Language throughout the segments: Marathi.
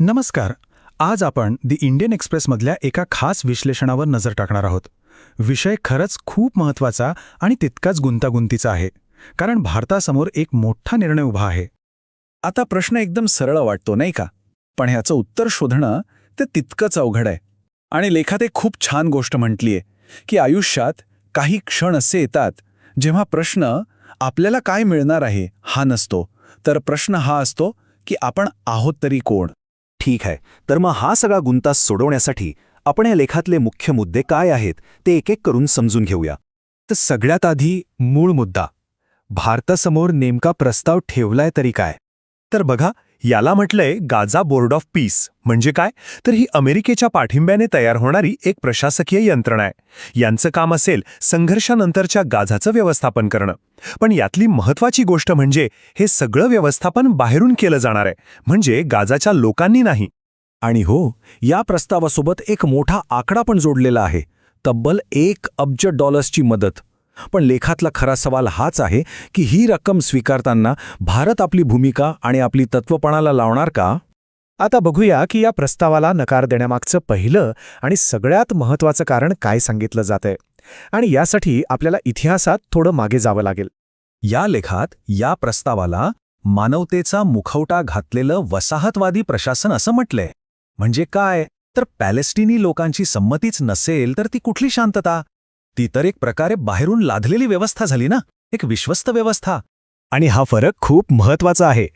नमस्कार. आज आपण दी इंडियन एक्सप्रेसमधल्या एका खास विश्लेषणावर नजर टाकणार आहोत. विषय खरंच खूप महत्त्वाचा आणि तितकाच गुंतागुंतीचा आहे, कारण भारतासमोर एक मोठा निर्णय उभा आहे. आता प्रश्न एकदम सरळ वाटतो नाही का, पण ह्याचं उत्तर शोधणं ते तितकंच अवघड आहे. आणि लेखात एक खूप छान गोष्ट म्हटलीये की आयुष्यात काही क्षण असे येतात जेव्हा प्रश्न आपल्याला काय मिळणार आहे हा नसतो, तर प्रश्न हा असतो की आपण आहोत तरी कोण. ठीक आहे, तर मग हा सगळा गुंता सोडवण्यासाठी आपण या लेखातले मुख्य मुद्दे काय आहेत ते एक एक करून समजून घेऊया. तर सगळ्यात आधी मूळ मुद्दा, भारतासमोर नेमका प्रस्ताव ठेवलाय तरी काय. तर बघा, याला म्हटलंय गाझा बोर्ड ऑफ पीस. म्हणजे काय, तर ही अमेरिकेच्या पाठिंब्याने तयार होणारी एक प्रशासकीय यंत्रणा आहे. यांचं काम असेल संघर्षानंतरच्या गाझाचं व्यवस्थापन करणं. पण यातली महत्त्वाची गोष्ट म्हणजे हे सगळं व्यवस्थापन बाहेरून केलं जाणार आहे, म्हणजे गाझाच्या लोकांनी नाही. आणि हो, या प्रस्तावासोबत एक मोठा आकडा पण जोडलेला आहे, तब्बल $1 अब्ज मदत. पण लेखातला खरा सवाल हाच आहे की ही रक्कम स्वीकारताना भारत आपली भूमिका आणि आपली तत्वपणाला लावणार का. आता बघूया की या प्रस्तावाला नकार देण्यामागचं पहिलं आणि सगळ्यात महत्त्वाचं कारण काय सांगितलं जातंय. आणि यासाठी आपल्याला इतिहासात थोडं मागे जावं लागेल. या लेखात या प्रस्तावाला मानवतेचा मुखवटा घातलेलं वसाहतवादी प्रशासन असं म्हटलंय. म्हणजे काय, तर पॅलेस्टिनी लोकांची संमतीच नसेल तर ती कुठली शांतता. ती तर एक प्रकारे बाहेरून लादलेली व्यवस्था झाली ना, एक विश्वस्त व्यवस्था. आणि हा फरक खूप महत्त्वाचा आहे.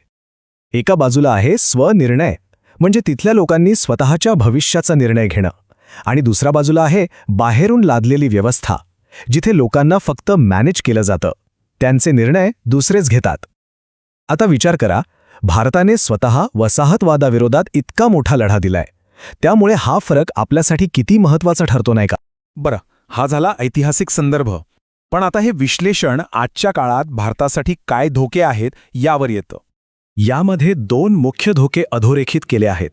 एका बाजूला आहे स्वनिर्णय, म्हणजे तिथल्या लोकांनी स्वतःच्या भविष्याचा निर्णय घेणं. आणि दुसऱ्या बाजूला आहे बाहेरून लादलेली व्यवस्था, जिथे लोकांना फक्त मॅनेज केलं जातं, त्यांचे निर्णय दुसरेच घेतात. आता विचार करा, भारताने स्वतः वसाहतवादाविरोधात इतका मोठा लढा दिलाय, त्यामुळे हा फरक आपल्यासाठी किती महत्त्वाचा ठरतो नाही का. बरं, हा झाला ऐतिहासिक संदर्भ. पण आता हे विश्लेषण आजच्या काळात भारतासाठी काय धोके आहेत यावर येतं. यामध्ये दोन मुख्य धोके अधोरेखित केले आहेत.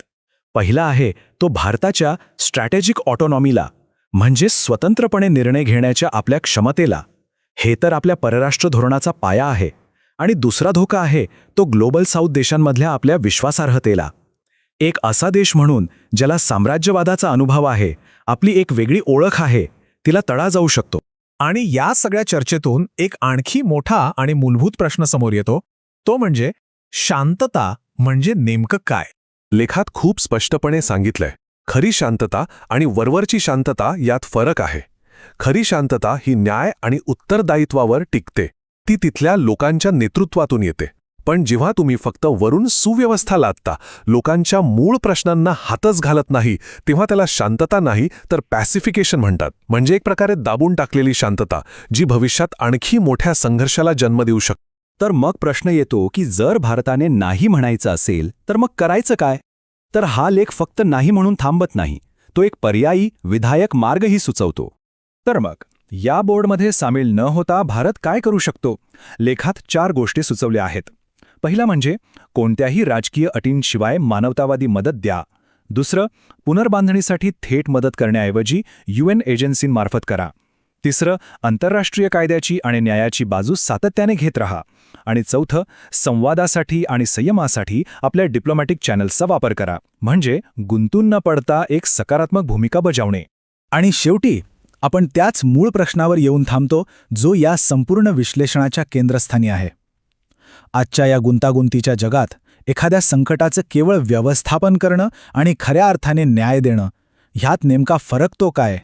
पहिला आहे तो भारताच्या स्ट्रॅटेजिक ऑटोनॉमीला, म्हणजे स्वतंत्रपणे निर्णय घेण्याच्या आपल्या क्षमतेला. हे तर आपल्या परराष्ट्र धोरणाचा पाया आहे. आणि दुसरा धोका आहे तो ग्लोबल साऊथ देशांमधल्या आपल्या विश्वासार्हतेला. एक असा देश म्हणून ज्याला साम्राज्यवादाचा अनुभव आहे, आपली एक वेगळी ओळख आहे, तिला तडा जाऊ शकतो. आणि या सगळ्या चर्चेतून एक आणखी मोठा आणि मूलभूत प्रश्न समोर येतो, तो म्हणजे शांतता म्हणजे नेमकं काय. लेखात खूप स्पष्टपणे सांगितलंय, खरी शांतता आणि वरवरची शांतता यात फरक आहे. खरी शांतता ही न्याय आणि उत्तरदायित्वावर टिकते, ती तिथल्या लोकांच्या नेतृत्वातून येते. पण जेव्हा तुम्ही फक्त वरून सुव्यवस्था लादता, लोकांच्या मूळ प्रश्नांना हातच घालत नाही, तेव्हा त्याला शांतता नाही तर पॅसिफिकेशन म्हणतात. म्हणजे एक प्रकारे दाबून टाकलेली शांतता, जी भविष्यात आणखी मोठ्या संघर्षाला जन्म देऊ शकते. तर मग प्रश्न येतो की जर भारताने नाही म्हणायचं असेल तर मग करायचं काय. तर हा लेख फक्त नाही म्हणून थांबत नाही, तो एक पर्यायी विधायक मार्गही सुचवतो. तर मग या बोर्डमध्ये सामील न होता भारत काय करू शकतो. लेखात 4 गोष्टी सुचवल्या आहेत. पहिला म्हणजे कोणत्याही राजकीय अटींशिवाय मानवतावादी मदत द्या. दुसरं, पुनर्बांधणीसाठी थेट मदत करण्याऐवजी UN एजन्सींमार्फत करा. तिसरं, आंतरराष्ट्रीय कायद्याची आणि न्यायाची बाजू सातत्याने घेत राहा. आणि चौथं, संवादासाठी आणि संयमासाठी आपल्या डिप्लोमॅटिक चॅनल्सचा वापर करा, म्हणजे गुंतून न पडता एक सकारात्मक भूमिका बजावणे. आणि शेवटी आपण त्याच मूळ प्रश्नावर येऊन थांबतो, जो या संपूर्ण विश्लेषणाच्या केंद्रस्थानी आहे. आजच्या या गुंतागुंतीच्या जगात एखाद्या संकटाचं केवळ व्यवस्थापन करणं आणि खऱ्या अर्थाने न्याय देणं, ह्यात नेमका फरक तो काय.